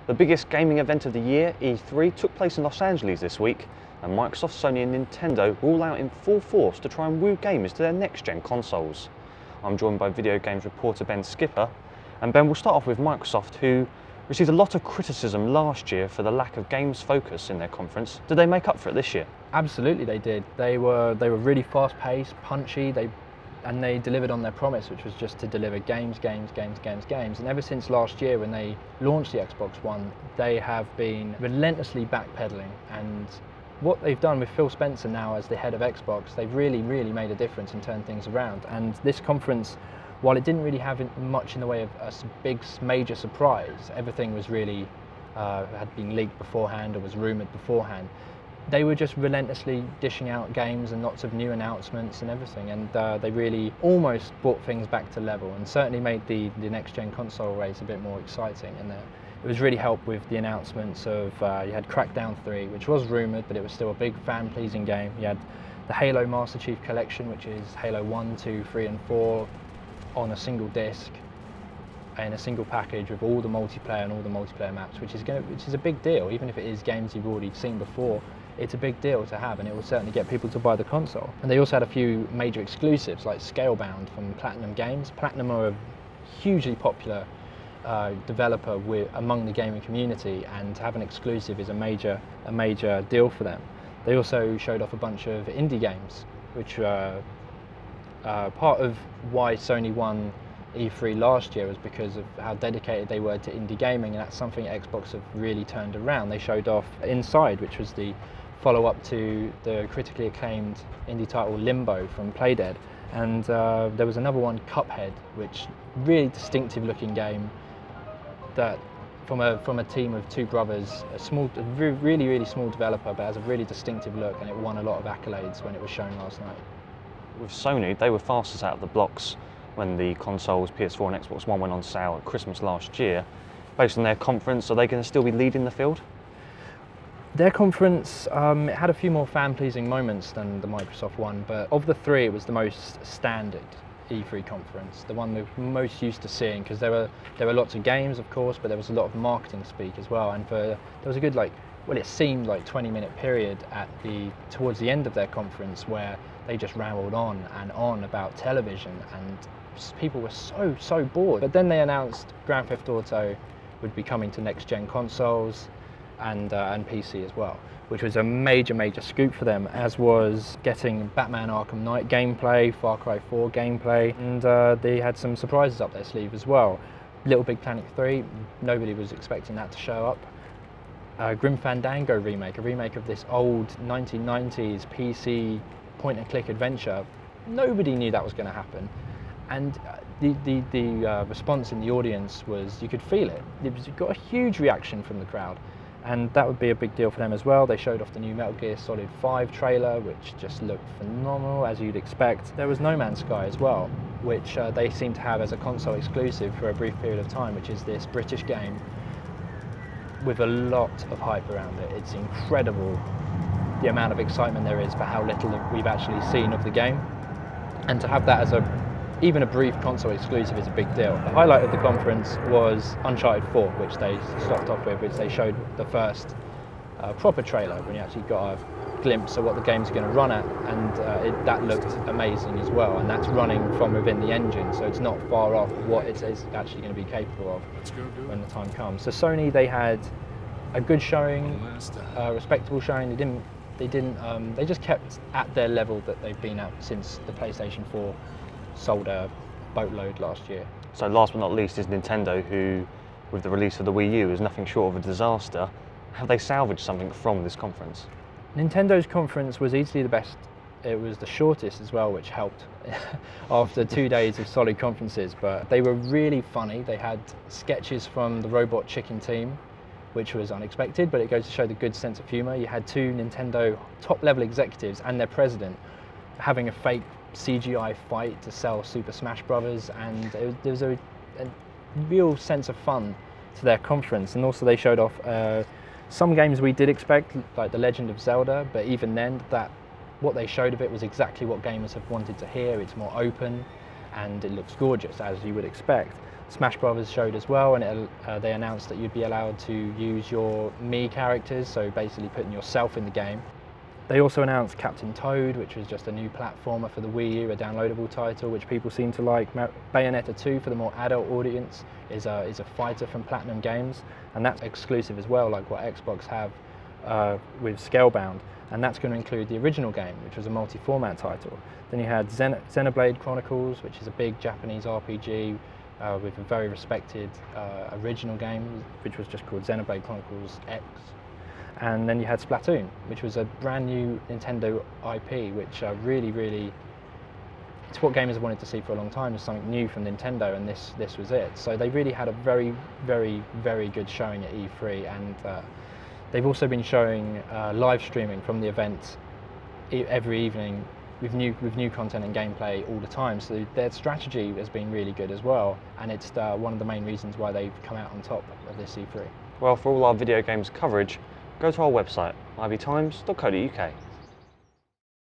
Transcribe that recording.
The biggest gaming event of the year, E3, took place in Los Angeles this week, and Microsoft, Sony and Nintendo were all out in full force to try and woo gamers to their next-gen consoles. I'm joined by video games reporter Ben Skipper, and Ben, we'll start off with Microsoft, who received a lot of criticism last year for the lack of games focus in their conference. Did they make up for it this year? Absolutely they did. They were really fast-paced, punchy, and they delivered on their promise, which was just to deliver games. And ever since last year when they launched the Xbox One, they have been relentlessly backpedaling. And what they've done with Phil Spencer now as the head of Xbox, they've really made a difference and turned things around. And this conference, while it didn't really have much in the way of a big major surprise, everything was really had been leaked beforehand or was rumoured beforehand. They were just relentlessly dishing out games and lots of new announcements and everything, and they really almost brought things back to level and certainly made the next-gen console race a bit more exciting. And it was really helped with the announcements of, you had Crackdown 3, which was rumoured, but it was still a big fan-pleasing game. You had the Halo Master Chief Collection, which is Halo 1, 2, 3 and 4 on a single disc in a single package with all the multiplayer and all the multiplayer maps, which is a big deal. Even if it is games you've already seen before, it's a big deal to have, and it will certainly get people to buy the console. And they also had a few major exclusives like Scalebound from Platinum Games. Platinum are a hugely popular developer among the gaming community, and to have an exclusive is a major deal for them. They also showed off a bunch of indie games, which are part of why Sony won E3 last year was because of how dedicated they were to indie gaming, and that's something Xbox have really turned around. They showed off Inside, which was the follow-up to the critically acclaimed indie title Limbo from Playdead, and there was another one, Cuphead, which really distinctive looking game that from a team of two brothers, a really small developer, but has a really distinctive look, and it won a lot of accolades when it was shown last night. With Sony, they were fastest out of the blocks when the consoles, PS4 and Xbox One, went on sale at Christmas last year. Based on their conference, are they going to still be leading the field? Their conference, it had a few more fan-pleasing moments than the Microsoft one, but of the three, it was the most standard E3 conference, the one we're most used to seeing, because there were lots of games, of course, but there was a lot of marketing speak as well, and there was a good, it seemed like 20-minute period towards the end of their conference where they just rambled on and on about television, and people were so bored. But then they announced Grand Theft Auto would be coming to next-gen consoles and PC as well, which was a major scoop for them, as was getting Batman Arkham Knight gameplay, Far Cry 4 gameplay, and they had some surprises up their sleeve as well. Little Big Planet 3, nobody was expecting that to show up. Grim Fandango remake, a remake of this old 1990s PC point-and-click adventure. Nobody knew that was going to happen, and the response in the audience was, you could feel it. It got a huge reaction from the crowd, and that would be a big deal for them as well. They showed off the new Metal Gear Solid 5 trailer, which just looked phenomenal, as you'd expect. There was No Man's Sky as well, which they seem to have as a console exclusive for a brief period of time, which is this British game with a lot of hype around it. It's incredible the amount of excitement there is for how little we've actually seen of the game, and to have that as even a brief console exclusive is a big deal. The highlight of the conference was Uncharted 4, which they stopped off with, which they showed the first proper trailer when you actually got a glimpse of what the game's going to run at, and that looked amazing as well, and that's running from within the engine, so it's not far off what it is actually going to be capable of when the time comes. So Sony, they had a good showing, a respectable showing. They just kept at their level that they've been at since the PlayStation 4 sold a boatload last year. So last but not least is Nintendo, who, with the release of the Wii U, is nothing short of a disaster. Have they salvaged something from this conference? Nintendo's conference was easily the best. It was the shortest as well, which helped after 2 days of solid conferences, but they were really funny. They had sketches from the Robot Chicken team, which was unexpected, but it goes to show the good sense of humour. You had two Nintendo top-level executives and their president having a fake CGI fight to sell Super Smash Brothers, and there was a real sense of fun to their conference. And also they showed off some games we did expect, like The Legend of Zelda, but even then, what they showed of it was exactly what gamers have wanted to hear. It's more open, and it looks gorgeous, as you would expect. Smash Brothers showed as well, and they announced that you'd be allowed to use your Mii characters, so basically putting yourself in the game. They also announced Captain Toad, which was just a new platformer for the Wii U, a downloadable title which people seem to like. Bayonetta 2, for the more adult audience, is a fighter from Platinum Games, and that's exclusive as well, like what Xbox have with Scalebound, and that's going to include the original game, which was a multi-format title. Then you had Xenoblade Chronicles, which is a big Japanese RPG with a very respected original game, which was just called Xenoblade Chronicles X. And then you had Splatoon, which was a brand new Nintendo IP, which really, it's what gamers wanted to see for a long time, is something new from Nintendo, and this was it. So they really had a very good showing at E3, and they've also been showing live streaming from the event every evening with new content and gameplay all the time. So their strategy has been really good as well, and it's one of the main reasons why they've come out on top of this E3. Well, for all our video games coverage, go to our website, ibtimes.co.uk.